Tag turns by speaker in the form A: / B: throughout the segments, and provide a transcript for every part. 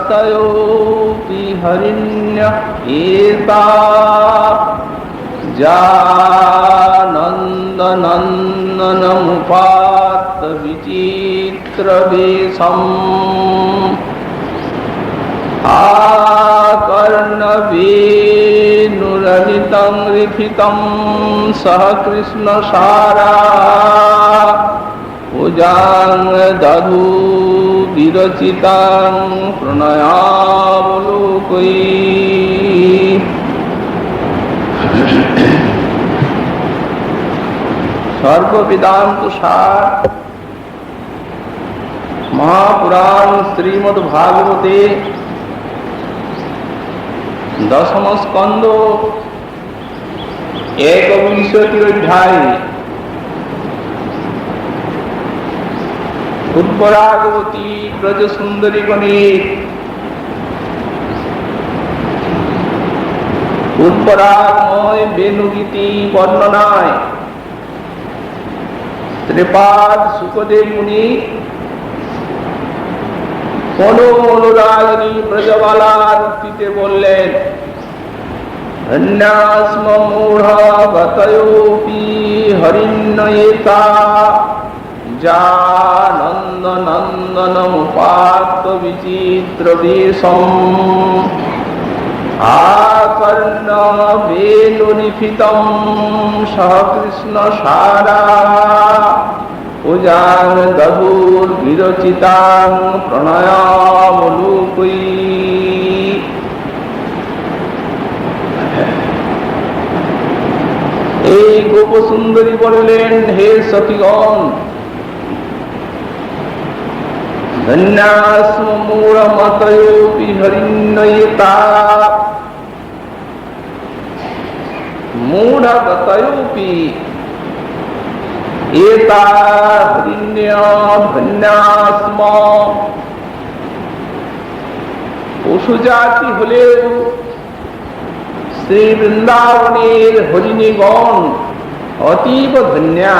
A: धन्यास्मामूढगतयोऽपि हरिण्य एता जानन्दनन्दनमुपात्त विचित्रवेशम् आकर्णवेणुरहितं रिफितं सह कृष्णसारा भुजां दधु विरचितां प्रणयावलोकैः। सर्ववेदांत सार महापुराण श्रीमद्भागवते दशम स्कंद 21 अध्याय उत्परागवती ब्रज सुंदरी गणेश उत्परागमय वेणुगीति वर्णनाय श्रीपाद सुखदेव मुनि অনুরাগিনী ব্রজবালার উক্তিতে বললেন, ধন্যাস্ম মূঢ়গতয়োপি হরিণ্যেতা जानन्दनन्दनमुपात्त विचित्रवेशम् आकर्णवेणुनिफितं सह कृष्णसारा पूजां दधुर्विरचितां प्रणयावलोकैः। এই গোপসুন্দরী বললেন, হে সখীগণ, ধন্যাস্ম মূঢ়মতয়োপি হরিণ্যেতা মূঢ়গতয়োপি एता हरिण्य धन्यास्म। पशु जाति हलेও श्री वृंदावनेर हरिणीगण अतीब धन्या।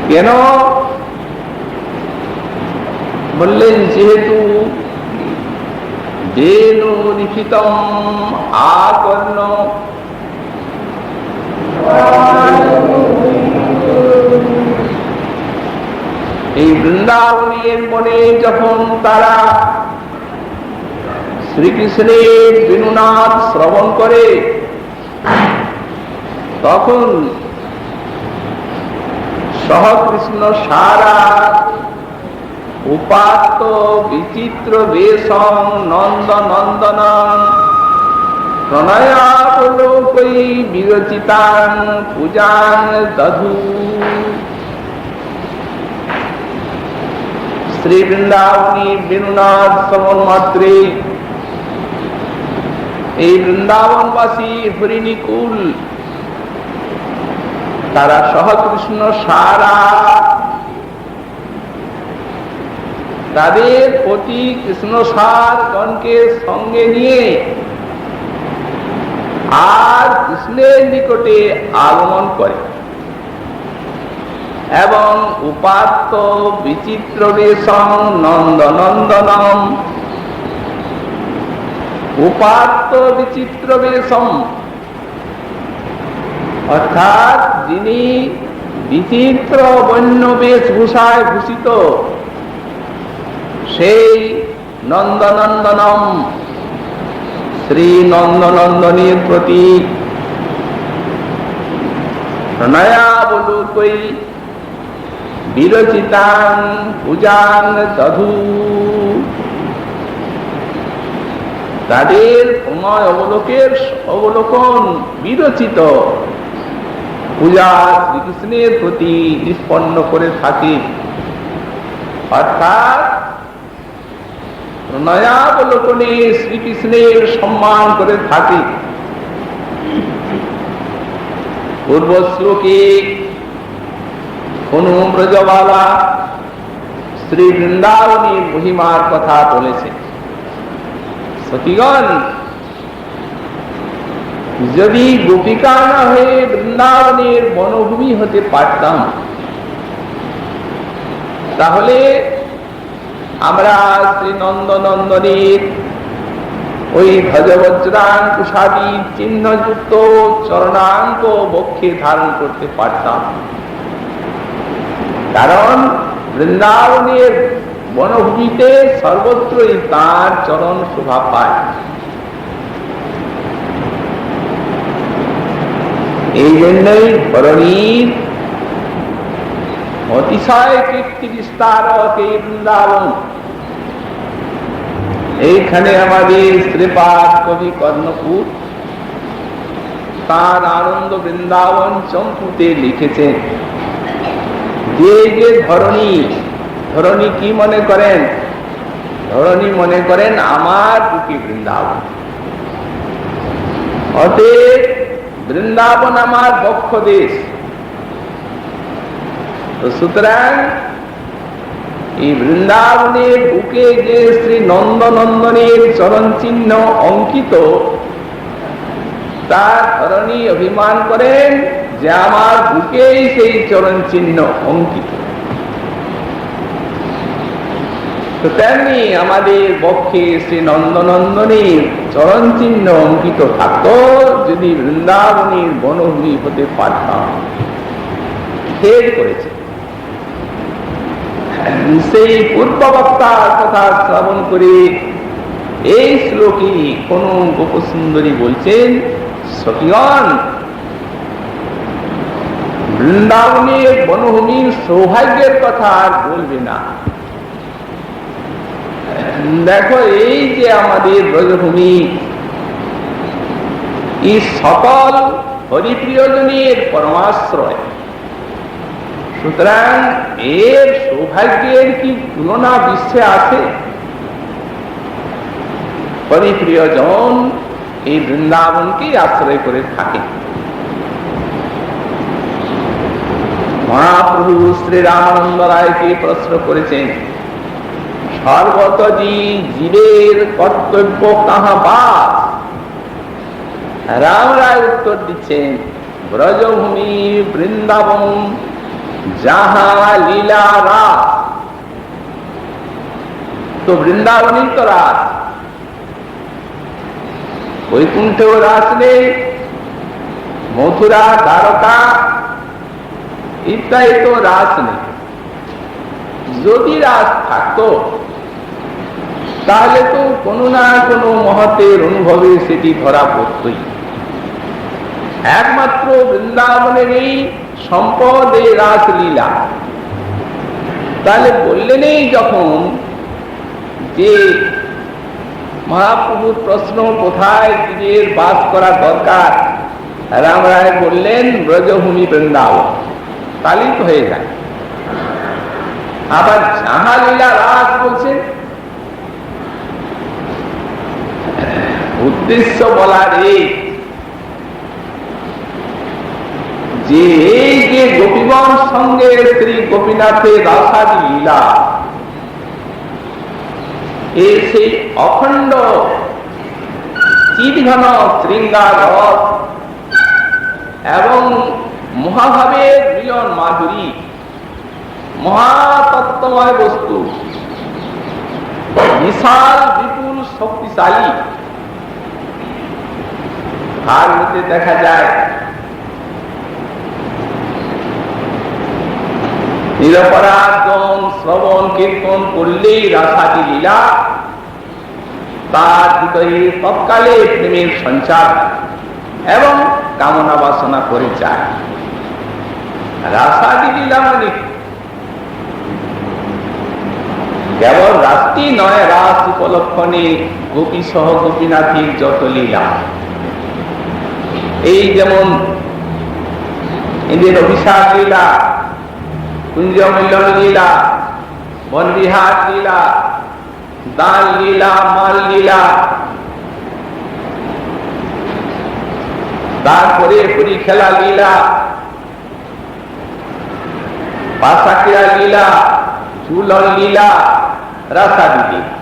A: কেন বললেন, যেহেতু বেণু নিফিতম আকর্ণ এই বৃন্দাবনের মনে যখন তারা শ্রীকৃষ্ণের বেণুনাদ শ্রবণ করে, তখন সহ কৃষ্ণ সারা উপাত্ত বিচিত্র বেশং নন্দ নন্দনং প্রণয়াবলোকৈ বিরচিতাং পূজাং দধু। শ্রী বৃন্দাবনী বেণুনাদ শ্রবণ মাত্রে এই বৃন্দাবনবাসী হরিণীকুল তারা সহ কৃষ্ণ সারা তাদের প্রতি কৃষ্ণ সার গণকে সঙ্গে নিয়ে আর কৃষ্ণের নিকটে আগমন করে এবং উপাত্ত বিচিত্র বেশং নন্দনন্দনম উপাত্ত বিচিত্র বেশম অর্থাৎ যিনি বিচিত্র বন্য বেশভূষায় ভূষিত সেই নন্দনন্দনম শ্রী নন্দনন্দনের প্রতি প্রণয়াবলোকৈ বিরচিতাং পূজাং দধু। তাদের প্রণয় অবলোকন বিরচিত পূজা শ্রীকৃষ্ণের প্রতি নিষ্পন্ন করে থাকে, অর্থাৎ প্রণয়াবলোকনে শ্রীকৃষ্ণের সম্মান করে থাকে। পূর্ব শ্লোকে কোন ব্রজবালা শ্রী বৃন্দাবনী মহিমার কথা বলেছে। সখীগণ, যদি গোপিকা না হয়ে বৃন্দাবনের বনভূমি হতে পারতাম, তাহলে আমরা শ্রী নন্দনন্দনের ওই ধ্বজবজ্রাঙ্কুশাদি চিহ্নযুক্ত চরণাঙ্ক বক্ষে ধারণ করতে পারতাম। কারণ বৃন্দাবনের বনভূমিতে সর্বত্রই তাঁর চরণ শোভা পায়। এই জন্যই ধরণীর অতিশয় কীর্তি বিস্তারক এই বৃন্দাবন। এইখানে আমাদের শ্রীপাদ কবি কর্ণপুর তার আনন্দ বৃন্দাবন চম্পুতে লিখেছেন যে যে ধরণী, ধরণী কি মনে করেন? ধরণী মনে করেন আমার বুকে বৃন্দাবন, অতএব বৃন্দাবন আমার বক্ষ দেশ। তো সুতরাং এই বৃন্দাবনের বুকে যে শ্রী নন্দনন্দনের চরণ চিহ্ন অঙ্কিত, তার ধরণী অভিমান করেন যে আমার বুকেই সেই চরণ চিহ্ন অঙ্কিত। তো তেমনি আমাদের বক্ষে শ্রী নন্দনন্দনের চরণ চিহ্ন অঙ্কিত থাকত যদি বৃন্দাবনের বনভূমি হতে পারতাম। খেদ করেছে। সেই পূর্ববক্তার কথা শ্রবণ করে এই শ্লোকে কোন গোপসুন্দরী বলছেন, সখীগণ, বৃন্দাবনের বনভূমির সৌভাগ্যের কথা আর বলবে না। দেখো, এই যে আমাদের ব্রজভূমি, এই সকল হরিপ্রিয়জনের পরমাশ্রয়, সুতরাং এর সৌভাগ্যের কি তুলনা বিশ্বে আছে? হরিপ্রিয়জন এই বৃন্দাবনকে আশ্রয় করে থাকে। মহাপ্রভু শ্রী রামানন্দ রায়কে প্রশ্ন করেছেন, সর্বতজি জীবের কর্তব্য কাহা বাস? রাম রায় উত্তর দিচ্ছেন, ব্রজভূমি বৃন্দাবন যাহা লীলা রাস। তো বৃন্দাবনই তো রাস, বৈকুণ্ঠেও রাস নেই, মথুরা দ্বারকা ইত্যাদি তো রাস নেই। যদি রাস থাকতো তাহলে তো কোনো না কোনো মহতের অনুভবে সেটি ধরা পড়তই। একমাত্র বৃন্দাবনের এই সম্পদ এই রাসলীলা। তাহলে বললেনই যখন যে মহাপ্রভুর প্রশ্ন কোথায় জীবের বাস করা দরকার, রাম রায় বললেন ব্রজভূমি বৃন্দাবন, তাহলেই তো হয়ে যায়। আবার যাহা লীলা রাস বলছেন, উদ্দেশ্য বলার এই যে এই যে গোপীগণ সঙ্গে শ্রী গোপীনাথের রাসাদি লীলা, এই সেই অখণ্ড চিৎঘন শৃঙ্গার রস এবং মহাভাবের মিলন মাধুরী, মহাতত্ত্বময় বস্তু, বিশাল বিপুল শক্তিশালী। আর হতে দেখা যায় নিরপরাধ শ্রবণ কীর্তন করলেই রাসাদি লীলা, তার ভিতরে তৎকালে প্রেমের সঞ্চার এবং কামনা বাসনা করে যায়। রাসাদি লীলা মানে কেবল রাত্রি নয়, রাস উপলক্ষণে গোপী সহ গোপীনাথের যত লীলা, এই যেমন এদের অভিষেক লীলা, কুঞ্জ মিলন লীলা, বনবিহার লীলা, দান লীলা, মাল লীলা, তারপরে হরি খেলা লীলা, পাশাকিয়া লীলা, চুলন লীলা, রাসাদি লীলা।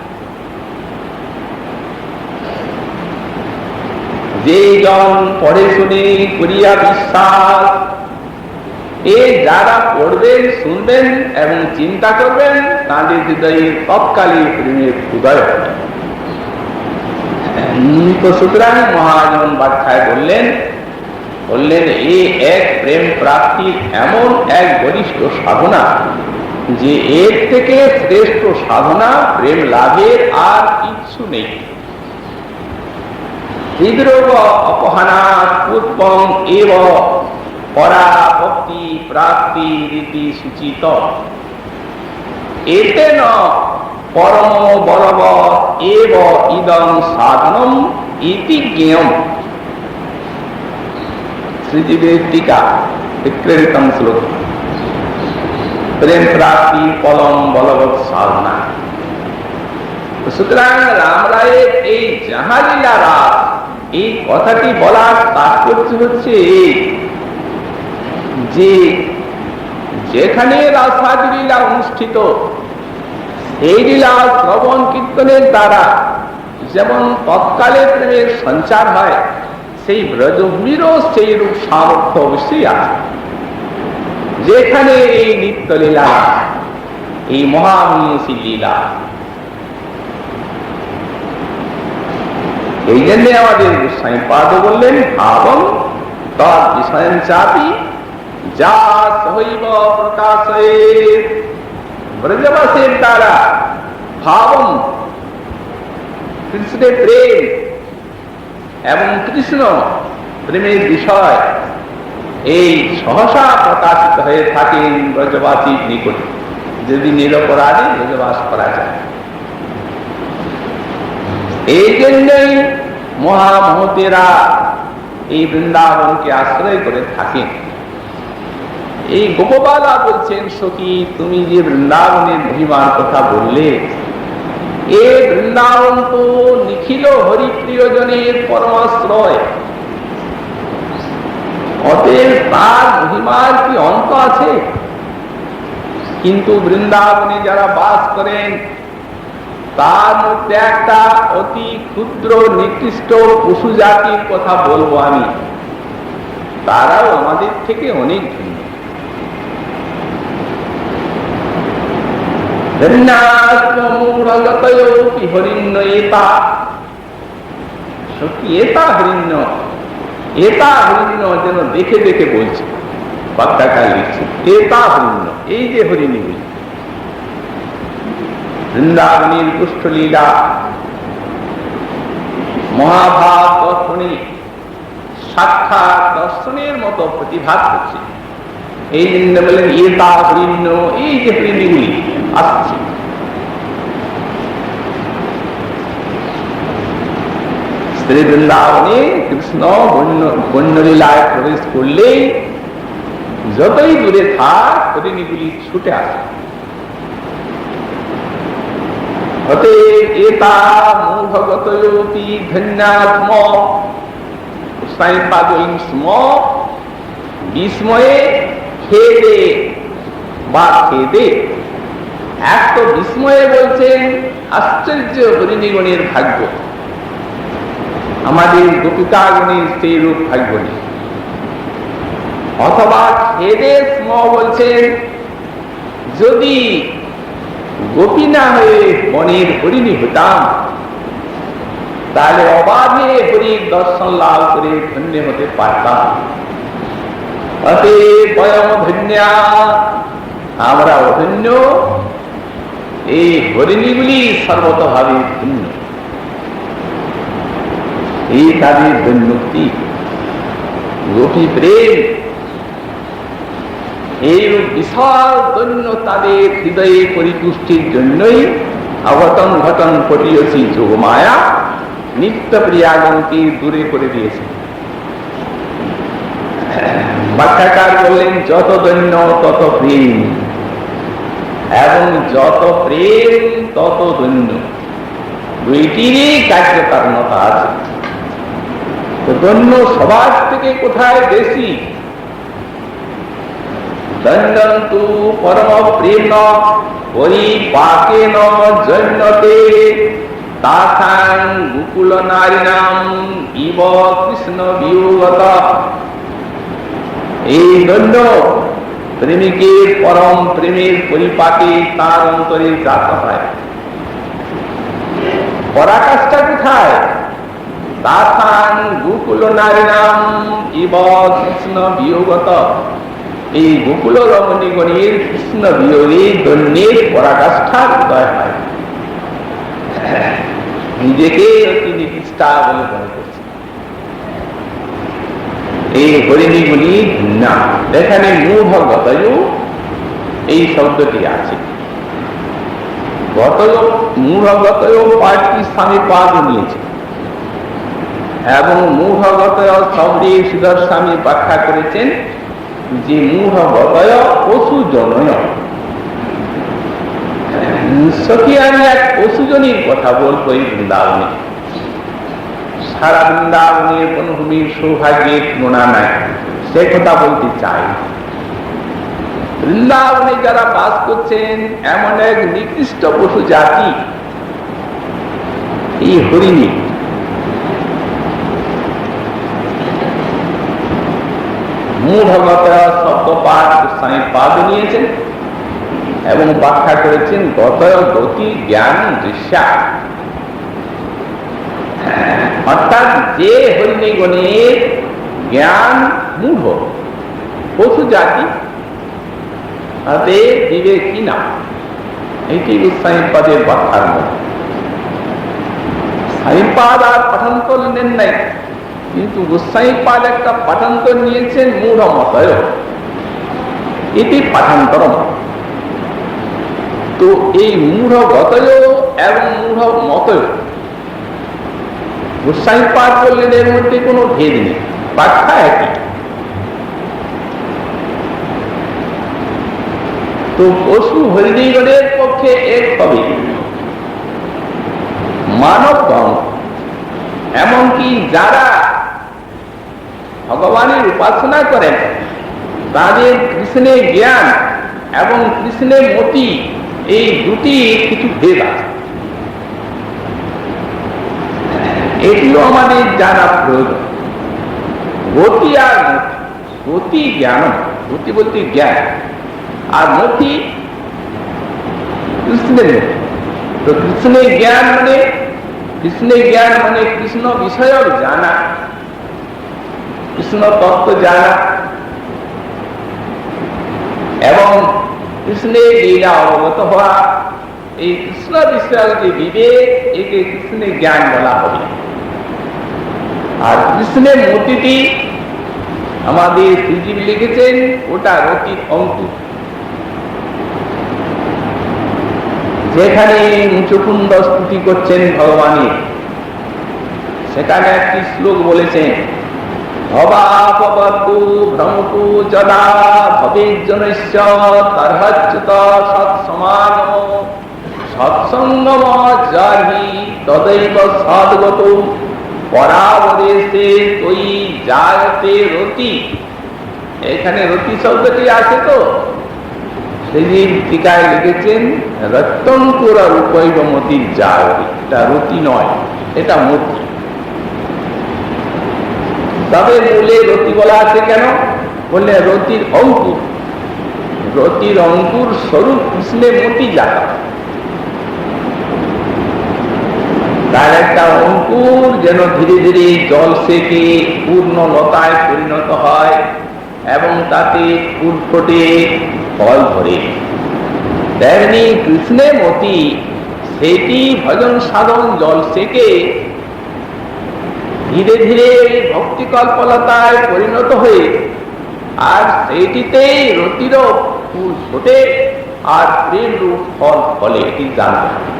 A: যে জন পড়ে শুনে করিয়া বিশ্বাস, যারা পড়বেন শুনবেন এবং চিন্তা করবেন তাদের হৃদয়ে তৎকালে প্রেমের উদয় হবে। তো সুতরাং মহাজন ব্যাখ্যায় বললেন এই এক প্রেম প্রাপ্তির এমন এক বলিষ্ঠ সাধনা যে এর থেকে শ্রেষ্ঠ সাধনা প্রেম লাভের আর কিছু নেই। হৃদ্রোগ অপহানাৎ পূর্বং এব পরাভক্তি প্রাপ্তি রীতি সূচিত এতেন পরম বলব এব ইদং সাধনম ইতি জ্ঞেয়ম। শ্রীজীবের টিকা বিক্রেতম শ্লোক। প্রেম প্রাপ্তি পরম বলবৎ সাধনা। সুতরাং রাম রায়ের এই জাহালীলা রাস, এই কথাটি বলার তাৎপর্য হচ্ছে যে যেখানে রাসাদি লীলা অনুষ্ঠিত, এই লীলা শ্রবণ কীর্তনের দ্বারা যেমন তৎকালে প্রেমের সঞ্চার হয়, সেই ব্রজভূমিরও সেই রূপ সামর্থ্য অবশ্যই আছে। যেখানে এই নিত্য লীলা, এই মহামনীষী লীলা, এই জন্য আমাদের গোস্বামী পাদ বললেন ভাবম তৎ বিষয়ং চাপি যা সহৈব প্রকাশয়ে। ব্রজবাসের দ্বারা ভাবম কৃষ্ণের প্রেম এবং কৃষ্ণ প্রেমের বিষয় এই সহসা প্রকাশিত হয়ে থাকেন ব্রজবাসীর নিকটে, যদি নিরপরাধে ব্রজবাস করা যায়। এই জন্যই মহামহতেরা এই বৃন্দাবনকে আশ্রয় করে থাকেন। এই গোপবালা বলছেন, সখী তুমি যে বৃন্দাবনের মহিমার কথা বললে, এ বৃন্দাবন তো নিখিল হরিপ্রিয়জনের পরমাশ্রয়, অতএব তার মহিমার কি অন্ত আছে? কিন্তু বৃন্দাবনে যারা বাস করেন তার মধ্যে একটা অতি ক্ষুদ্র নিকৃষ্ট পশু জাতির কথা বলবো আমি, তারাও আমাদের থেকে অনেক ভিন্ন। হরিণ্য এতা সত্যি, এতা হরিণ্য, এতা হরিণ্য যেন দেখে দেখে বলছে, বাক্যাকার লিখছে এতা হরিণ্য, এই যে হরিণী বলছে। বৃন্দাবনের কুষ্ঠলীলা মহাভাব দর্শনে সাক্ষাৎ দর্শনের মতো প্রতিভাত হচ্ছে। এই জন্য বলেন এতা হরিণ্য, এই যে হরিণীগুলি আসছে। শ্রী বৃন্দাবনে কৃষ্ণ বন্যলীলায় প্রবেশ করলে যতই দূরে থাক হরিণীগুলি ছুটে আসে। বিস্ময়ে খেদে বা খেদে, এক তো বিস্ময়ে বলছেন আশ্চর্য হরিণীগণের ভাগ্য, আমাদের গোপিকাগণের সেই রূপ ভাগ্য নেই। অথবা খেদে স্ম বলছেন যদি গোপী না হয়ে বনের হরিণী হতাম তাহলে অবাধে হরির দর্শন লাভ করে ধন্য হতে পারতাম। আমরা অধন্য, এই হরিণীগুলি সর্বতভাবে ধন্য, এই তাদের ধন্যুক্তি গোপী প্রেম। এই বিশাল দৈন্য তাদের হৃদয়ে পরিপুষ্টির জন্যই অঘটন ঘটন করিয়েছি যোগমায়া নিত্য প্রিয়াগণকে দূরে করে দিয়েছে। ব্যাখ্যাকার বললেন যত দৈন্য তত প্রেম, এবং যত প্রেম তত দৈন্য, দুইটিরই কার্যকারণতা আছে। তো দৈন্য সবার থেকে কোথায় বেশি? দণ্ডন্তু পরম প্রেম পরিপাকেন জন্যতে তাসাং গোকুল নারীনাম ইব কৃষ্ণ বিয়োগত। এই জন্য প্রেমিকের পরম প্রেমের পরিপাকে তার অন্তরে জাত হয়। পরাকাষ্ঠা কোথায়? তাসাং গোকুল নারীনাম ইব কৃষ্ণ বিয়োগত। এই গোকুল রমণীগণের কৃষ্ণ বিয়োগে দৈন্যের পরাকাষ্ঠা উদয় হয়। নিজেকে অতি নিকৃষ্টা বলে মনে করছে। এই হরিণীগুলি না, এখানে মূঢ়গতয় এই শব্দটি আছে। মূঢ়গতয় পাঁচটি স্বামী পাদ নিয়েছে এবং মূঢ়গতয় শব্দে সুদর্শামী ব্যাখ্যা করেছেন যে মূঢ়গতয় পশুজনয়। সখী আমি এক পশুজনীর কথা বলবো এই বৃন্দাবনে। সারা বৃন্দাবনের বনভূমির সৌভাগ্যের তুলনা নাই, সে কথা বলতে চাই। বৃন্দাবনে যারা বাস করছেন এমন এক নিকৃষ্ট পশু জাতি এই হরিণী। মূঢ়গত শব্দ পাঠ গোস্বামী পাদ নিয়েছেন এবং ব্যাখ্যা করেছেন গতয় গতি জ্ঞান দৃশ্যা। অর্থাৎ যে হরিণীগণের জ্ঞান মূঢ় পশু জাতি, তাদের বিবেকী না। এইটি গোস্বামী পাদের ব্যাখ্যার মধ্যে। স্বামী পাদ আর পাঠান্তর নেন নাই, কিন্তু গোস্বামী পাদ একটা পাঠান্তর নিয়েছেন মূঢ় মতয়। এটি পাঠান্তর। তো এই মূঢ় গতয় এবং মূঢ় মতয় গোস্বামী পাদ করলেন, এর মধ্যে কোনো ভেদ নেই, ব্যাখ্যা একই। তো পশু হরিণীগণের পক্ষে এক হবে মানবগণ, এমনকি যারা ভগবানের উপাসনা করেন তাদের কৃষ্ণের জ্ঞান এবং কৃষ্ণের মতি এই দুটি কিছু ভেদ আছে। এটিও আমাদের জানা প্রয়োজন। গতি আর মতি, গতি জ্ঞান, গতি বলতে জ্ঞান, আর মতি কৃষ্ণের মতি। তো কৃষ্ণের জ্ঞান মানে কৃষ্ণ বিষয়ক জানা, কৃষ্ণ তত্ত্ব জানা এবং কৃষ্ণের লীলা অবগত হওয়া। এই কৃষ্ণ বিষয়ক যে বিবেক, একে কৃষ্ণের জ্ঞান বলা হবে। আর কৃষ্ণের মূর্তিটি আমাদের শ্রীজীব লিখেছেন, ওটা রতির অঙ্কুর। যেখানে মুচকুন্দ স্তুতি করছেন ভগবানের, সেখানে একটি শ্লোক বলেছেন, ভবাপবর্তু ভ্রমতু যদা ভবেজ্জনস্য তর্হচ্যুত সৎসমান সৎসঙ্গম জাহি তदैव সদ্গত পরাবদেশে তৈ জায়তে রতি। এখানে রতি শব্দটি আছে। তো সেই টিকায় লিখেছেন রত্যঙ্কুর রূপৈব মতির জায়তে। এটা রতি নয়, এটা মতি। তবে মূলে রতি বলা আছে কেন? বললে রতির অঙ্কুর, রতির অঙ্কুর স্বরূপ কৃষ্ণের মতি জাতা। তার একটা অঙ্কুর যেন ধীরে ধীরে জল সেকে পূর্ণ লতায় পরিণত হয় এবং তাতে ফুল ফোটে, ফল ধরে। তেমনি কৃষ্ণের মতি সেটি ভজন সাধন জল সেকে ধীরে ধীরে ভক্তি কল্পলতায় পরিণত হয়ে আর সেইটিতেই রতির ফুল ফোটে আর প্রেম রূপ ফল ফলে। এটি জানতে হবে।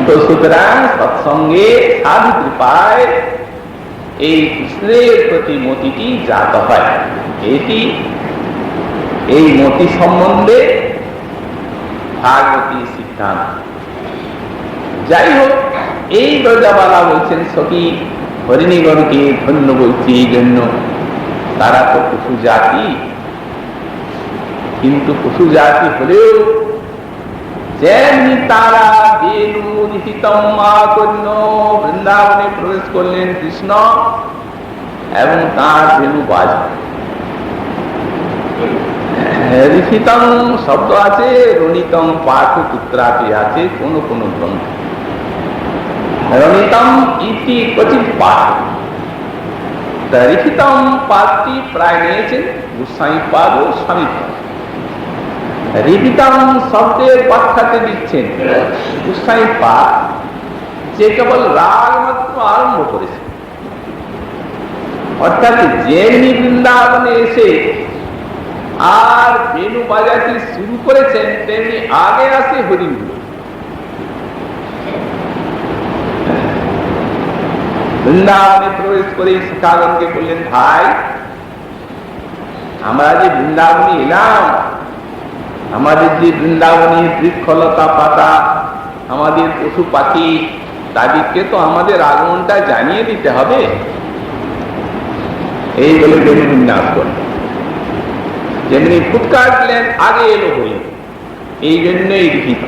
A: তো সুতরাং সৎসঙ্গে সাধু কৃপায় এই কৃষ্ণের প্রতি মতিটি জাত হয়। এটি এই মতি সম্বন্ধে ভাগবতী সিদ্ধান্ত। যাই হোক, এই ব্রজবালা বলছেন সখী হরিণীগণকে ধন্য বলছি এই জন্য, তারা তো পশু জাতি, কিন্তু পশু জাতি হলেও যেমনি তারা বেনু রিহিতম মাকন্য বৃন্দাবনে প্রবেশ করলেন কৃষ্ণ এবং তার বেনু বাজা। রিহিতম শব্দ আছে, রণিতম পাঠপুত্রাপি আছে কোন কোন গ্রন্থ। রণিতম ইতি ক্বচিৎ পাঠ। রিহিতম পাঠটি প্রায় নিয়েছেন গোস্বামী পাদ ও স্বামী পাদ। রিহিতম শব্দের ব্যাখ্যাতে দিচ্ছেন গোস্বামী পাদ, যে কেবল রাগ মাত্র আরম্ভ করেছে। অর্থাৎ যেমনি বৃন্দাবনে এসে আর বেনু বাজাতে শুরু করেছেন তেমনি আগে আসে হরিণগুলো। বৃন্দাবনে প্রবেশ করে সীতাগণকে বললেন, ভাই আমরা যে বৃন্দাবনে এলাম, আমাদের যে বৃন্দাবনের বৃক্ষলতা পাতা, আমাদের পশু পাখি, তাদেরকে তো আমাদের আগমনটা জানিয়ে দিতে হবে। এই বলে বেনু বিন্যাস করলেন। যেমনি ফুটকার দিলেন আগে এলো হরিণ, এই জন্যই লিখিত।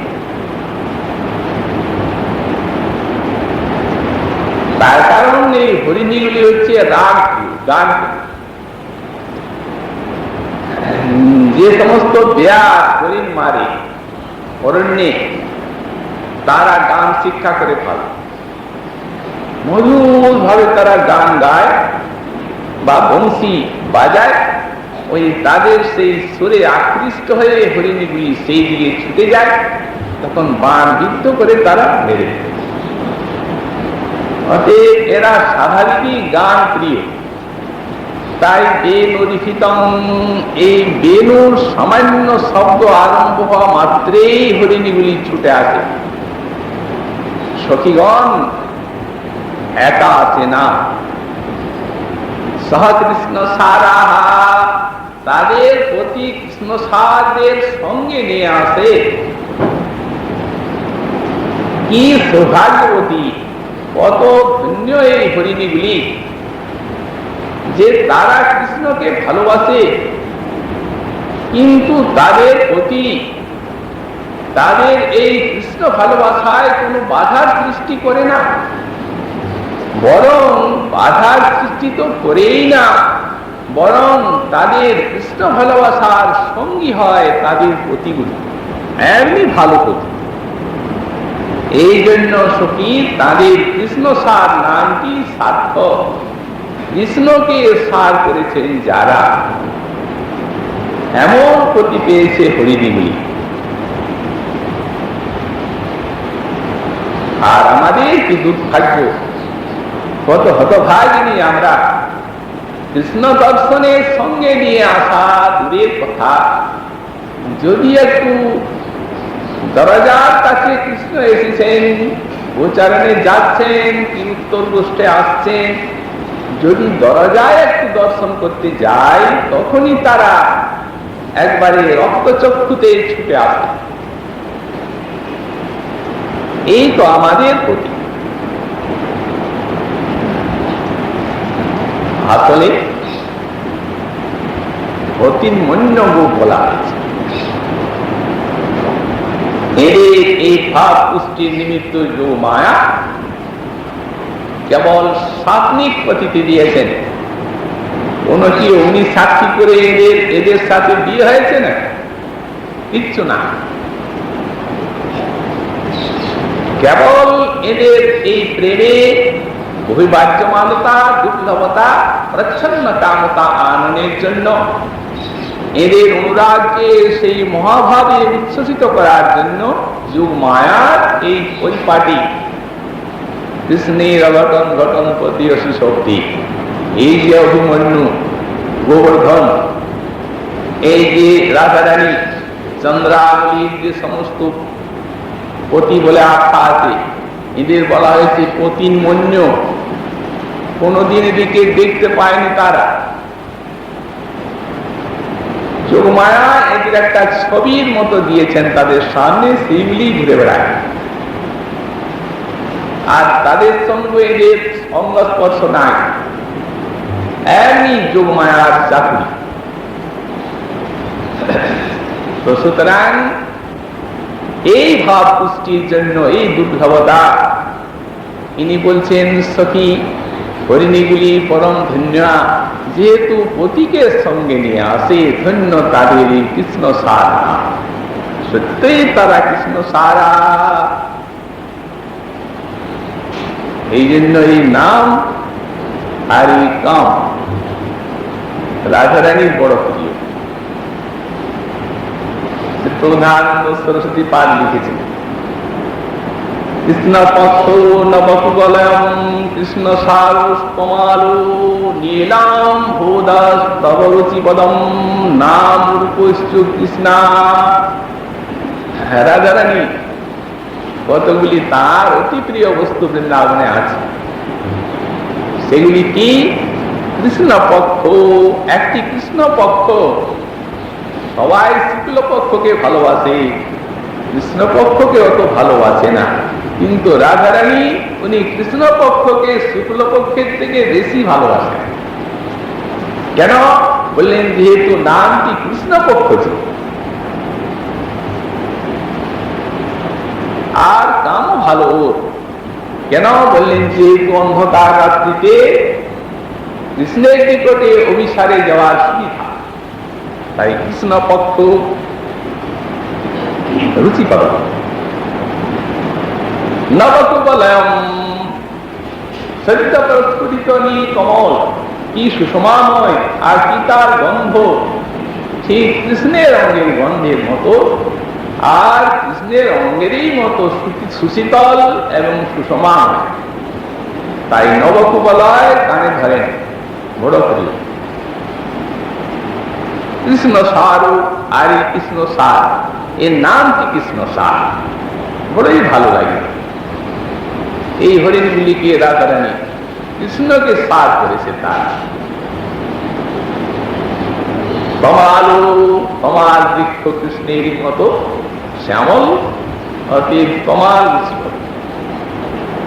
A: তার কারণ এই হরিণীগুলি হচ্ছে রাগ গান। যে সমস্ত বেয়ার হরিণ মারে অরণ্যে, তারা গান শিক্ষা করে ফেলে, মধুর ভাবে তারা গান গায় বা বংশী বাজায়। ওই তাদের সেই সুরে আকৃষ্ট হয়ে হরিণীগুলি সেই দিকে ছুটে যায়, তখন বাণ বিদ্ধ করে তারা মেরে দেয়। অতএব এরা স্বাভাবিকই গান প্রিয়। তাই বেনু রিহিতম, এই বেনুর সামান্য শব্দ আরম্ভ হওয়া মাত্রেই হরিণীগুলি ছুটে আসে। সখীগণ একা আছে না, সহ কৃষ্ণ সারাহা, তাদের প্রতি কৃষ্ণ সারদের সঙ্গে নিয়ে আসে। কি সৌভাগ্যবতী, কত ধন্য এই হরিণীগুলি যে তারা কৃষ্ণকে ভালোবাসে, কিন্তু তাদের প্রতি তাদের এই কৃষ্ণ ভালোবাসায় কোনো বাধার সৃষ্টি করে না, বরং বাধার সৃষ্টি তো করেই না, বরং তাদের কৃষ্ণ ভালোবাসার সঙ্গী হয় তাদের প্রতিগুলি, এমনি ভালো প্রতি। এই জন্য সখী তাদের কৃষ্ণ সার নামটি সার্থক। কৃষ্ণকে সার করেছেন যারা, এমন প্রতি পেয়েছে হরিণীগুলি। আর আমাদের কি দুর্ভাগ্য, কত হতভাগিনী আমরা, কৃষ্ণ দর্শনের সঙ্গে নিয়ে আসা দূরের কথা, যদি একটু দরজার কাছে কৃষ্ণ এসেছেন, গোচারণে যাচ্ছেন কি উত্তর গোষ্ঠে আসছেন, যদি দরজায় একটু দর্শন করতে যায়, তখনই তারা একবারে রক্তচক্ষুতে ছুটে আসে। এই তো আমাদের প্রতি। আসলে অতিমন্য গোপ বলা হয়েছে। এদের এই ভাব পুষ্টির নিমিত্ত যোগ মায়া কেবল সাত্বিক পতিতে দিয়েছেন। কোন কি উনি সাক্ষী করে এদের সাথে বিয়ে হয়েছে না? কিচ্ছু না। কেবল এদের এই প্রেমে বহির্বাহ্যমানতা, দুর্লভতা, প্রচ্ছন্ন কামতা আননের জন্য, এদের অনুরাগকে সেই মহাভাবে উচ্ছ্বসিত করার জন্য যুগ মায়ার এই পরিপাটি কৃষ্ণের অঘটন ঘটন প্রতিয়সী শক্তি, এই যে অভিমন্যু, গোবর্ধন, এই যে রাধারানী, চন্দ্রাবলীর যে সমস্ত পতি বলে আখ্যা আছে, এদের বলা হয়েছে পতিমন্য। কোনদিন এদিকে দেখতে পায়নি তারা। যোগমায়া এদের একটা ছবির মতো দিয়েছেন তাদের সামনে, সেইগুলি ঘুরে বেড়ায়। আর তাদের সঙ্গে এদের সংস্পর্শ নাই, এমনি যোগমায়ার চাকরি। তো সুতরাং এই ভাব পুষ্টির জন্য এই দুর্লভতা ইনি বলছেন সখী হরিণীগুলি পরম ধন্য, যেহেতু পতিকে সঙ্গে নিয়ে আসে, ধন্য তাদের এই কৃষ্ণ সারা, সত্যই তারা কৃষ্ণ সারা। এই জন্য এই নাম আর এই কাম রাধারানীর বড় প্রিয়। প্রধানন্দ সরস্বতী পাঠ লিখেছেন, কৃষ্ণ পক্ষ নবকুবলয়ম কৃষ্ণ সারস্তমালো নীলাম ভোদাস তব রুচিপদম নাম রূপশ্চু কৃষ্ণা। রাধারানী কতগুলি তার অতি প্রিয় বস্তু বৃন্দাবনে আছে। সেগুলি কি? কৃষ্ণ পক্ষ, একটি কৃষ্ণ পক্ষ। সবাই শুক্ল পক্ষকে ভালোবাসে, কৃষ্ণ পক্ষকে অত ভালোবাসে না, কিন্তু রাধারানী উনি কৃষ্ণ পক্ষকে শুক্ল পক্ষের থেকে বেশি ভালোবাসেন। কেন বললেন? যেহেতু নামটি কৃষ্ণ পক্ষ ছিল, আর কামও ভালো ওর। কেন বললেন? যেহেতু অন্ধকার রাত্রিতে কৃষ্ণের নিকটে অভিসারে যাওয়ার সুবিধা, তাই কৃষ্ণ পক্ষ রুচি পাবে। নবকুবলয়ম সদ্য প্রস্ফুটিত নীল কমল, কি সুষমাময়, আর কি তার গন্ধ, ঠিক কৃষ্ণের অঙ্গের গন্ধের মতো, আর কৃষ্ণের অঙ্গেরই মতো সুশীতল এবং সুষমান। তাই নবকুবলয় কানে ধরেন, বড় প্রিয়। কৃষ্ণ সারু, আর এই কৃষ্ণ সার, এর নামটি কৃষ্ণ সার, বড়ই ভালো লাগে। এই হরিণগুলিকে রাধারানী কৃষ্ণকে সার করেছে। তার কমালো, কমাল বৃক্ষ কৃষ্ণের মতো শ্যামল, অতীব কমাল বৃক্ষ।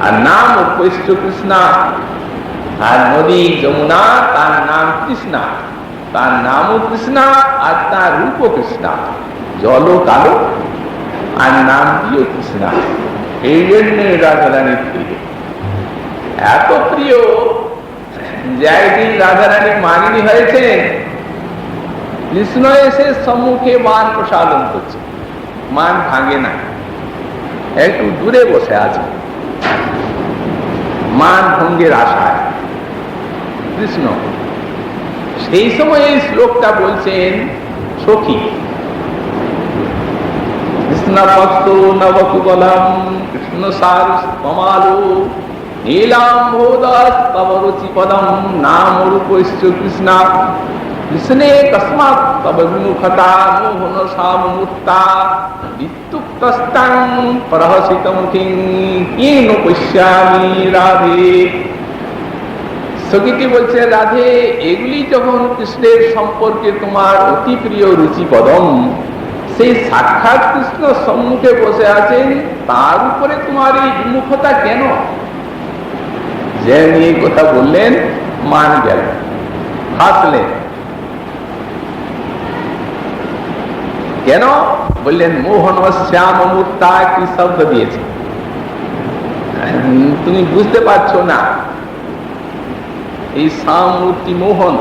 A: আর নাম উপস্থ কৃষ্ণা, আর নদী যমুনা তার নাম কৃষ্ণা, তার নামও কৃষ্ণা, আর তার রূপও কৃষ্ণা। জলও কালো, আর নামটিও কৃষ্ণা। এই জন্য রাধারানীর প্রিয়, এত প্রিয় যে একদিন রাধারানী মানিনী হয়েছেন, কৃষ্ণ এসে সম্মুখে মান প্রসাদন করছে, মান ভাঙে না, একটু দূরে বসে আছে মান ভঙ্গের আশায় কৃষ্ণ। সেই সময় এই শ্লোকটা বলছেন সখী, কৃষ্ণ ভক্ত নবকুবলম কৃষ্ণ সার কমালো নীলাম্বোদাস তব রুচিপদম নাম রূপশ্চ কৃষ্ণা। কৃষ্ণে কস্মাৎ তব বিমুখতা মোহন সামূর্তা বিত্যুক্তস্তাং প্রহসিতমুখিং কেন পশ্যামি রাধে। সখীটি বলছে, রাধে, এগুলি যখন কৃষ্ণের সম্পর্কে তোমার অতি প্রিয় রুচিপদম, সেই সাক্ষাৎ কৃষ্ণ সম্মুখে বসে আছেন, তার উপরে তোমার এই বিমুখতা কেন? যে নিয়ে কথা বললেন, মান গেল, হাসলেন। কেন বললেন? মোহন শ্যাম মূর্তা, কি শব্দ দিয়েছে তুমি বুঝতে পারছো না। এই শ্যাম মূর্তি মোহন,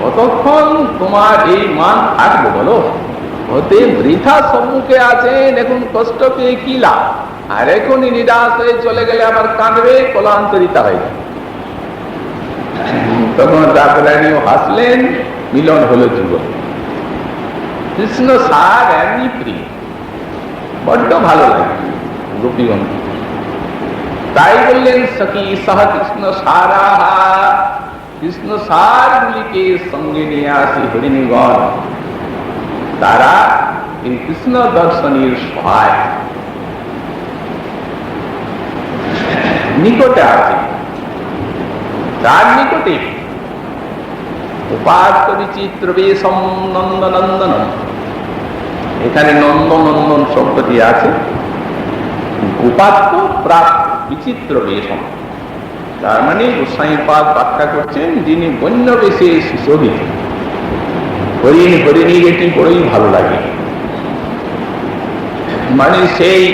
A: কতক্ষণ তোমার এই মান থাকবে বলো? হতে বৃথা সম্মুখে আছেন, এখন কষ্ট পেয়ে কি লাভ? আর এখনই নিরাশ হয়ে চলে গেলে আবার কাঁদবে, কলান্তরিতা হয়ে যাবে। তখন রাধারানীও হাসলেন, মিলন হলো যুগল। কৃষ্ণ সার এমনি প্রিয়, বড্ড ভালো লাগে গোপীগণ। তাই বললেন সখী সহ কৃষ্ণ সারা, কৃষ্ণ সার গুলিকে সঙ্গে নিয়ে আসি হরিণীগণ, তারা এই কৃষ্ণ দর্শনের সহায় নিকটে আছে। তার নিকটে উপাত্ত বিচিত্র বেশম নন্দনন্দন, এখানে নন্দনন্দন শব্দটি আছে। উপাত্ত প্রাপ্ত বিচিত্র বেশম, তার মানে গোসাইপাদ ব্যাখ্যা করছেন যিনি বন্য বেশে সুশোভিত। হরিণ হরিণীর এটি বড়ই ভালো লাগে। মানে সেই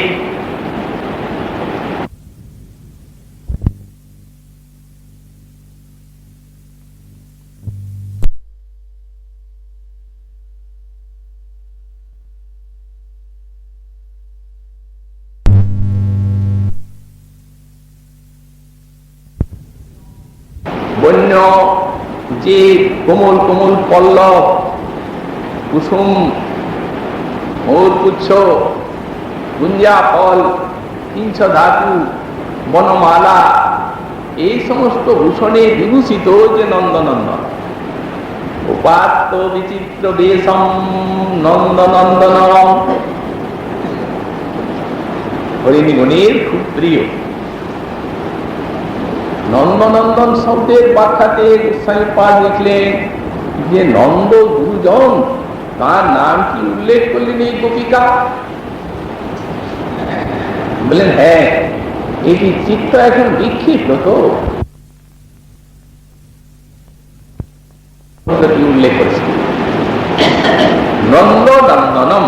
A: বন্য যে কোমল কোমল পল্লব, কুসুম, মৌরপুচ্ছ, গুঞ্জা ফল, কিঞ্চ ধাতু, বনমালা, এই সমস্ত ভূষণে বিভূষিত যে নন্দনন্দন, উপাত্ত বিচিত্র বেশম নন্দনন্দন, হরিণীগণের খুব প্রিয়। নন্দনন্দন শব্দের ব্যাখ্যাতে গোস্বামী পাদ লিখলেন যে নন্দ গুরুজন, তার নাম কি উল্লেখ করলেন এই গোপিকা? বললেন হ্যাঁ, এটি চিত্ত এখন বিক্ষিপ্ত তো উল্লেখ করেছে নন্দ নন্দনম।